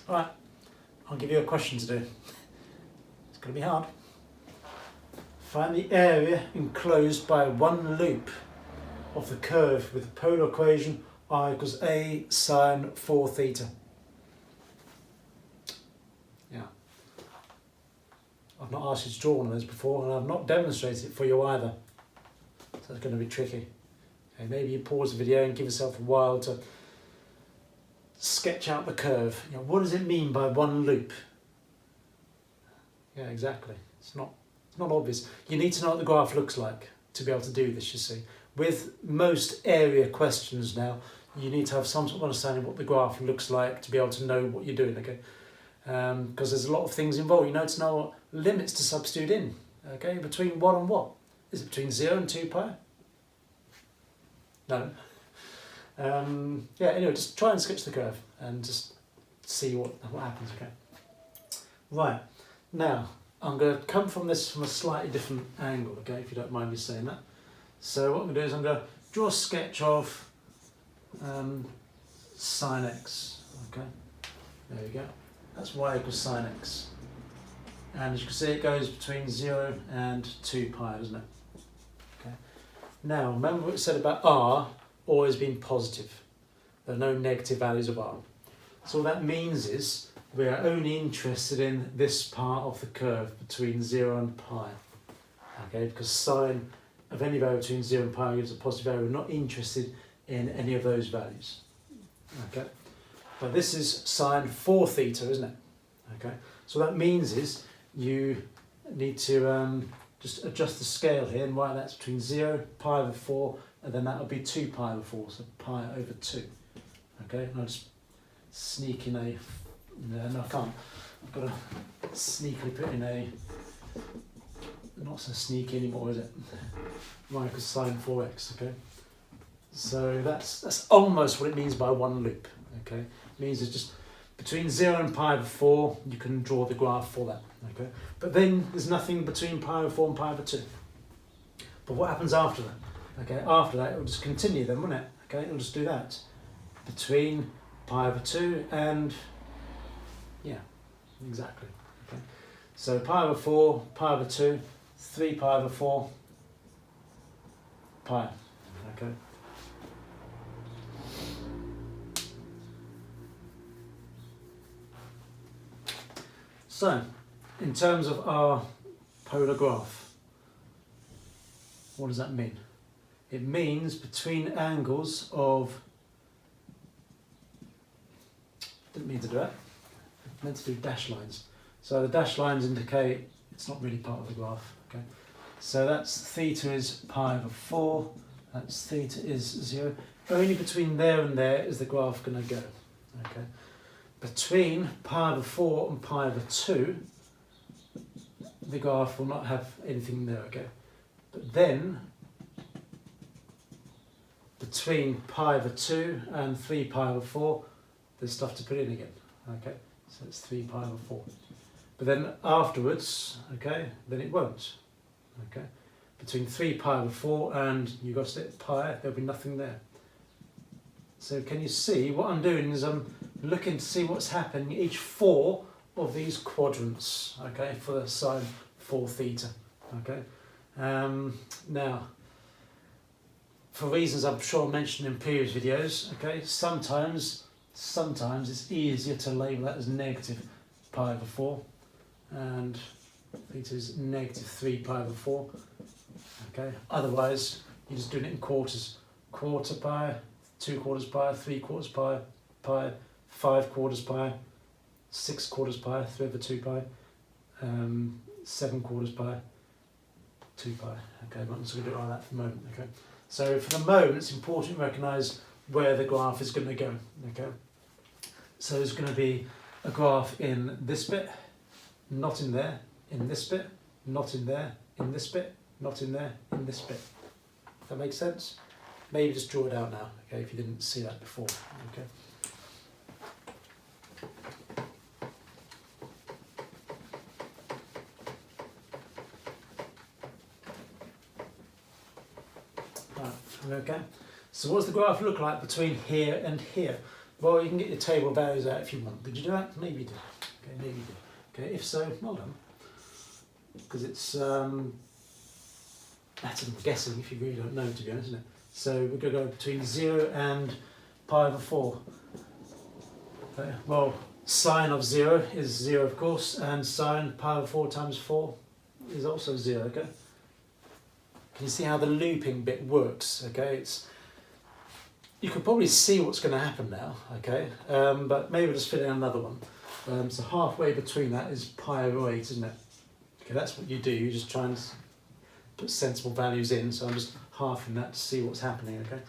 Alright, I'll give you a question to do. It's going to be hard. Find the area enclosed by one loop of the curve with the polar equation I equals a sine 4 theta. Yeah. I've not asked you to draw one of those before, and I've not demonstrated it for you either. So it's going to be tricky. Okay, maybe you pause the video and give yourself a while to sketch out the curve. You know, what does it mean by one loop? Yeah, exactly. It's not obvious. You need to know what the graph looks like to be able to do this, you see. With most area questions now, you need to have some sort of understanding of what the graph looks like to be able to know what you're doing, okay? Because there's a lot of things involved. You need to know what limits to substitute in, okay? Between what and what? Is it between 0 and 2 pi? No. Yeah, anyway, just try and sketch the curve and just see what happens, okay? Right, now, I'm going to come from this from a slightly different angle, okay, if you don't mind me saying that. So what I'm going to do is I'm going to draw a sketch of sine x, okay? There we go. That's y equals sine x. And as you can see, it goes between 0 and 2 pi, doesn't it? Okay. Now, remember what it said about r always being positive. There are no negative values of r. So what that means is we are only interested in this part of the curve between 0 and pi. Okay, because sine of any value between 0 and pi gives a positive value. We're not interested in any of those values. Okay, but this is sine 4 theta, isn't it? Okay, so what that means is you need to just adjust the scale here and write that's between 0, pi over 4, and then that would be 2 pi over 4, so pi over 2. Okay, and I'll just sneak in a... No, I can't. I've got to sneakily put in a... Not so sneaky anymore, is it? Y equals sine 4x, okay? So that's almost what it means by one loop, okay? It means it's just between 0 and pi over 4, you can draw the graph for that, okay? But then there's nothing between pi over 4 and pi over 2. But what happens after that? Okay, after that, it will just continue then, won't it? Okay, it'll just do that. Between pi over 2 and, yeah, exactly. Okay. So pi over 4, pi over 2, 3 pi over 4, pi. Okay. So, in terms of our polar graph, what does that mean? It means between angles of, didn't mean to do that, I meant to do dash lines. So the dash lines indicate it's not really part of the graph, okay? So that's theta is pi over 4, that's theta is 0. Only between there and there is the graph going to go, okay? Between pi over 4 and pi over 2, the graph will not have anything there, okay? But then, between pi over 2 and 3 pi over 4, there's stuff to put in again, okay? So it's 3 pi over 4. But then afterwards, okay, then it won't, okay? Between 3 pi over 4 and, you got to hit pi, there'll be nothing there. So can you see, what I'm doing is I'm looking to see what's happening in each 4 of these quadrants, okay, for the sine 4 theta, okay? Now, for reasons I'm sure I mentioned in previous videos, okay, sometimes it's easier to label that as negative pi over 4, and theta is negative 3 pi over 4, okay? Otherwise, you're just doing it in quarters. Quarter pi, 2 quarters pi, 3 quarters pi, 5 quarters pi, 6 quarters pi, 3 over 2 pi, 7 quarters pi, 2 pi. Okay, I'm just going to do it like that for the moment, okay? So for the moment, it's important to recognise where the graph is going to go, okay? So there's going to be a graph in this bit, not in there, in this bit, not in there, in this bit, not in there, in this bit. That makes sense? Maybe just draw it out now, okay, if you didn't see that before, okay? Right, okay. So what does the graph look like between here and here? Well, you can get your table values out if you want. Did you do that? Maybe you did. Okay, maybe you did. Okay, if so, well done. Because it's that's I'm guessing if you really don't know, to be honest, isn't it? So we're going to go between 0 and pi over 4. Okay. Well, sine of 0 is 0, of course, and sine pi over 4 times 4 is also 0. Okay. Can you see how the looping bit works? Okay, you could probably see what's going to happen now. Okay, but maybe we'll just fit in another one. So halfway between that is pi over 8, isn't it? Okay, that's what you do. You just try and put sensible values in. So I'm just halving that to see what's happening. Okay,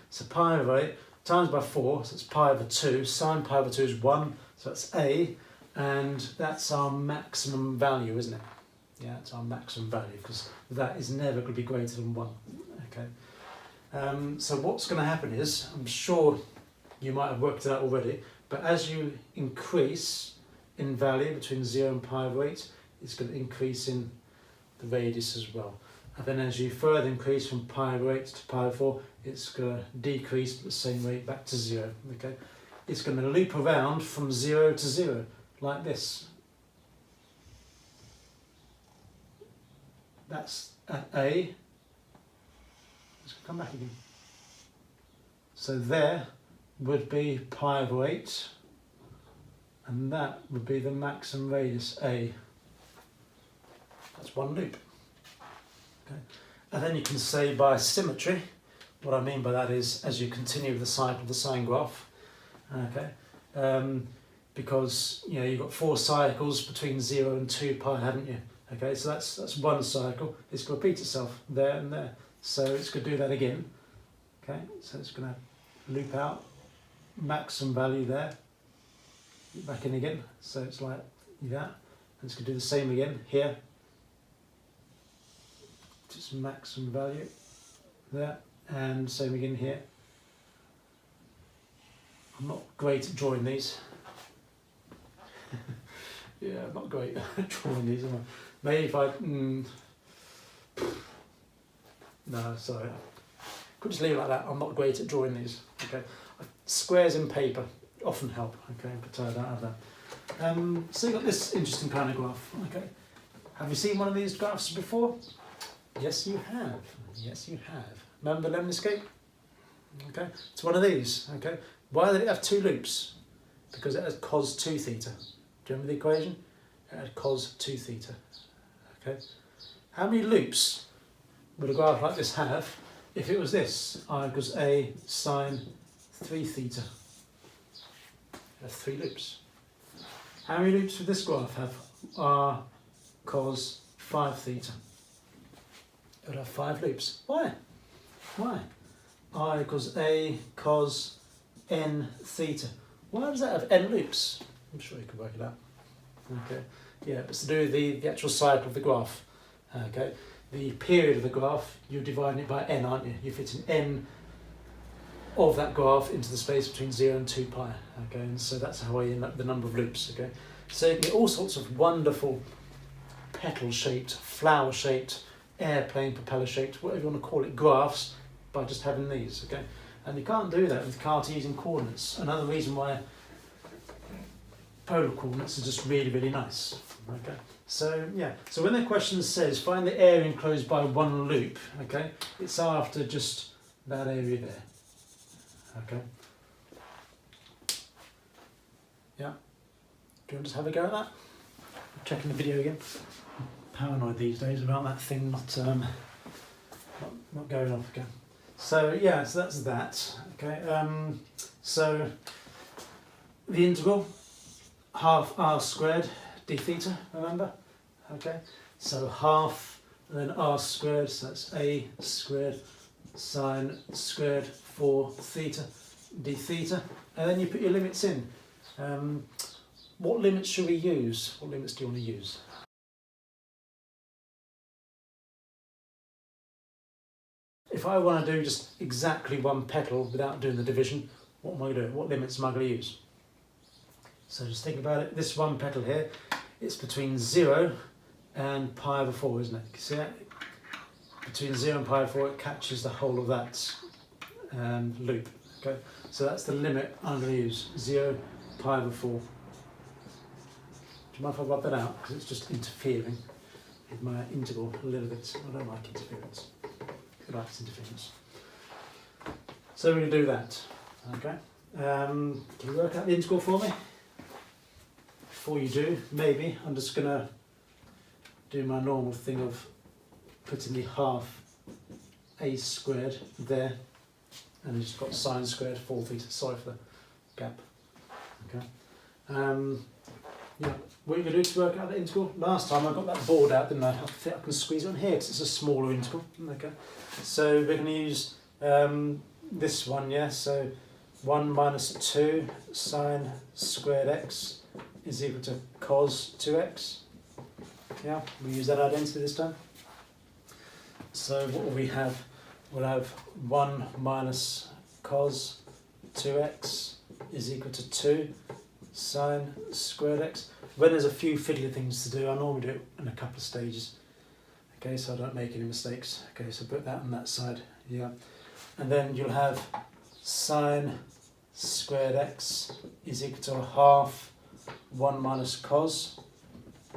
so pi over 8 times by 4, so it's pi over 2. Sine pi over 2 is 1, so that's a, and that's our maximum value, isn't it? Yeah, it's our maximum value, because that is never going to be greater than 1. Okay. So what's going to happen is, I'm sure you might have worked it out already, but as you increase in value between 0 and pi over 8, it's going to increase in the radius as well. And then as you further increase from pi over 8 to pi over 4, it's going to decrease at the same rate back to 0. Okay. It's going to loop around from 0 to 0, like this. That's at A. Let's come back again. So there would be pi over 8, and that would be the maximum radius A. That's one loop. Okay. And then you can say by symmetry, what I mean by that is as you continue with the cycle of the sine graph, okay, because you've got 4 cycles between 0 and 2 pi, haven't you? Okay, so that's one cycle. It's going to repeat itself there and there. So it's going to do that again. Okay, so it's going to loop out, maximum value there, back in again. So it's like that. And it's going to do the same again here. Just maximum value there, and same again here. I'm not great at drawing these. Yeah, I'm not great at drawing these, am I? Maybe if I... no, sorry. Could just leave it like that. I'm not great at drawing these. Okay. Squares in paper often help. Okay, but I don't have that. So you've got this interesting kind of graph. Okay. Have you seen one of these graphs before? Yes, you have. Yes, you have. Remember the lemon escape? Okay. It's one of these. Okay. Why did it have 2 loops? Because it has cos 2 theta. Do you remember the equation? It had cos 2 theta. Okay. How many loops would a graph like this have if it was this? I equals a sine 3 theta. It has 3 loops. How many loops would this graph have? R cos 5 theta. It would have 5 loops. Why? Why? I equals a cos n theta. Why does that have n loops? I'm sure you can work it out. Okay. Yeah, it's to do with the actual cycle of the graph. Okay. The period of the graph, you're dividing it by n, aren't you? You're fitting n of that graph into the space between 0 and 2 pi. Okay, and so that's how I end up the number of loops. Okay. So you can get all sorts of wonderful petal-shaped, flower-shaped, airplane propeller-shaped, whatever you want to call it, graphs by just having these. Okay. And you can't do that with Cartesian coordinates. Another reason why polar coordinates are just really, really nice. Okay. So yeah, so when the question says find the area enclosed by one loop, okay, it's after just that area there. Okay. Yeah. Do you want to just have a go at that? I'm checking the video again. I'm paranoid these days about that thing not going off again. So yeah, so that's that. Okay. So the integral, half r squared d theta, remember? Okay, so half and then r squared, so that's a squared sine squared 4 theta d theta, and then you put your limits in. What limits should we use? What limits do you want to use? If I want to do just exactly one petal without doing the division, what am I going to do? What limits am I going to use? So just think about it. This one petal here, it's between 0 and pi over 4, isn't it? You see that? Between 0 and pi over 4, it catches the whole of that loop. Okay, so that's the limit I'm going to use, 0, pi over 4. Do you mind if I rub that out? Because it's just interfering with my integral a little bit. I don't like interference. I like interference. So we're going to do that. Okay. Can you work out the integral for me? Before you do, maybe I'm just going to do my normal thing of putting the half a squared there, and you've just got sine squared 4 theta. Sorry for the gap. Okay. Yeah. What are you going to do to work out the integral? Last time I got that board out, didn't I? I think I can squeeze it on here because it's a smaller integral. Okay. So we're going to use this one, yeah. So 1 minus 2 sine squared x is equal to cos 2x. Yeah, we use that identity this time. So what will we have? We'll have 1 minus cos 2x is equal to 2 sine squared x. When there's a few fiddly things to do, I normally do it in a couple of stages. Okay, so I don't make any mistakes. Okay, so put that on that side, yeah. And then you'll have sine squared x is equal to a half 1 minus cos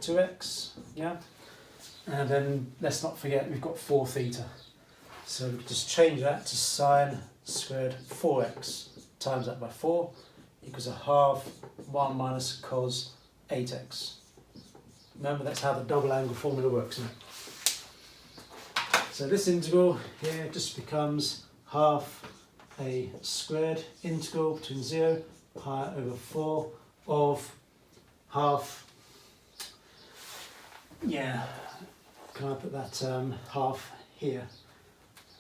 2x, yeah. And then let's not forget we've got 4 theta. So we can just change that to sine squared 4x times that by 4 equals a half 1 minus cos 8x. Remember, that's how the double angle formula works, isn't it? So this integral here just becomes half a squared integral between 0 pi over 4 of half, yeah, can I put that half here,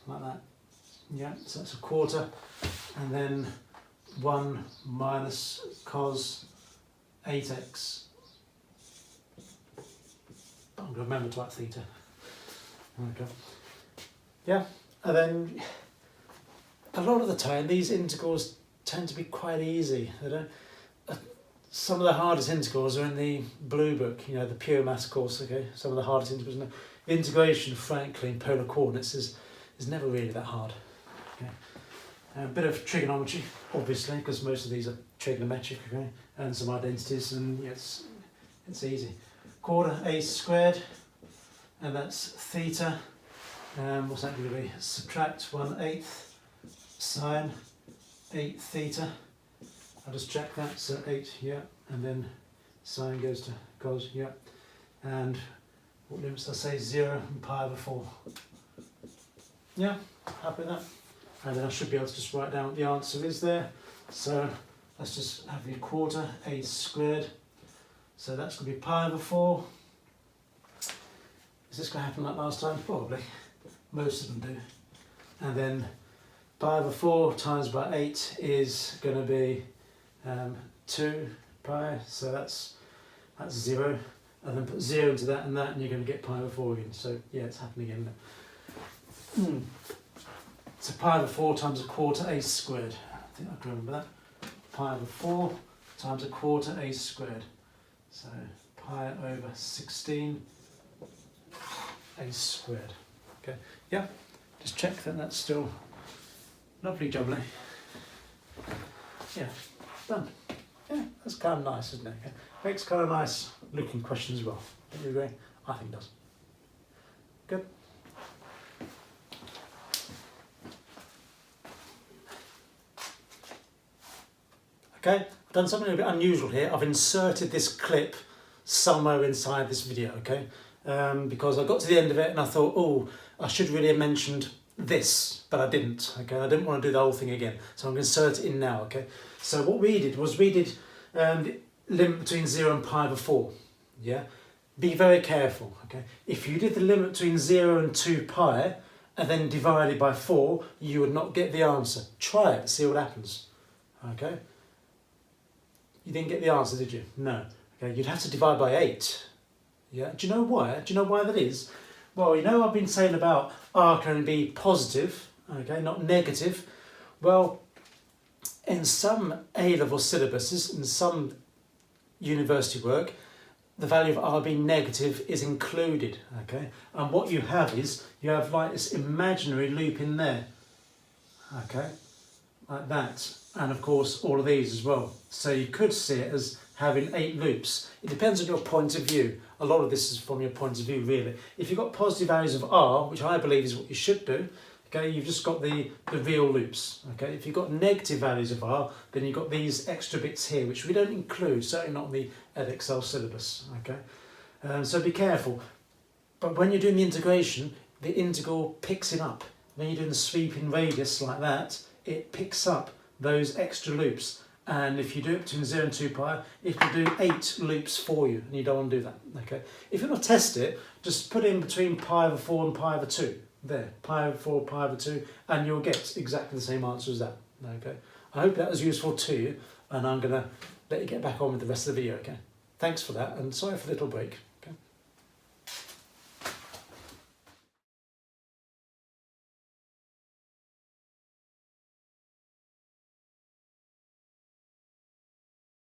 like that, yeah, so that's a quarter, and then 1 minus cos 8x, I'm going to remember to write theta, okay, yeah, and then a lot of the time these integrals tend to be quite easy. They don't. Some of the hardest integrals are in the blue book, you know, the pure maths course. Okay, some of the hardest integrals. No. Integration, frankly, in polar coordinates is never really that hard. Okay, a bit of trigonometry, obviously, because most of these are trigonometric. Okay, and some identities, and yes, it's easy. Quarter a squared, and that's theta. What's that going to be? Subtract 1/8 sine 8 theta. I'll just check that, so 8, yeah, and then sine goes to cos, yeah, and what limits did I say? 0 and pi over 4. Yeah, happy with that. And then I should be able to just write down what the answer is there. So let's just have the quarter a squared. So that's going to be pi over 4. Is this going to happen like last time? Probably. Most of them do. And then pi over 4 times by 8 is going to be 2 pi, so that's 0, and then put 0 into that, and you're going to get pi over 4 again. So yeah, it's happening again. So pi over 4 times a quarter a squared. I think I can remember that. Pi over 4 times a quarter a squared. So pi over 16 a squared. Okay, yeah, just check that that's still lovely jubbly. Yeah, done. Yeah, that's kind of nice, isn't it? Okay. Makes kind of nice looking question as well. Don't you agree? I think it does. Good. Okay, I've done something a bit unusual here. I've inserted this clip somewhere inside this video, okay? Because I got to the end of it and I thought, oh, I should really have mentioned this, but I didn't, okay? I didn't want to do the whole thing again, so I'm going to insert it in now, okay? So what we did was the limit between 0 and pi over 4, yeah? Be very careful, okay? If you did the limit between 0 and 2 pi and then divided by 4, you would not get the answer. Try it, see what happens, okay? You didn't get the answer, did you? No. Okay, you'd have to divide by 8. Yeah. Do you know why? Do you know why that is? Well, you know I've been saying about R can only be positive, okay, not negative. Well, in some A-level syllabuses, in some university work, the value of R being negative is included, okay? And what you have is, you have like this imaginary loop in there, okay? like that, and of course all of these as well. So you could see it as having 8 loops. It depends on your point of view. A lot of this is from your point of view really. If you've got positive values of R, which I believe is what you should do, okay, you've just got the real loops. Okay, if you've got negative values of R, then you've got these extra bits here, which we don't include, certainly not in the Edexcel syllabus. Okay, so be careful. But when you're doing the integration, the integral picks it up. When you're doing the sweeping radius like that, it picks up those extra loops. And if you do it between 0 and 2 pi, it will do 8 loops for you, and you don't want to do that. Okay. If you want to test it, just put in between pi over 4 and pi over 2. There, pi over 4, pi over 2, and you'll get exactly the same answer as that. Okay. I hope that was useful to you, and I'm going to let you get back on with the rest of the video. Okay. Thanks for that, and sorry for the little break.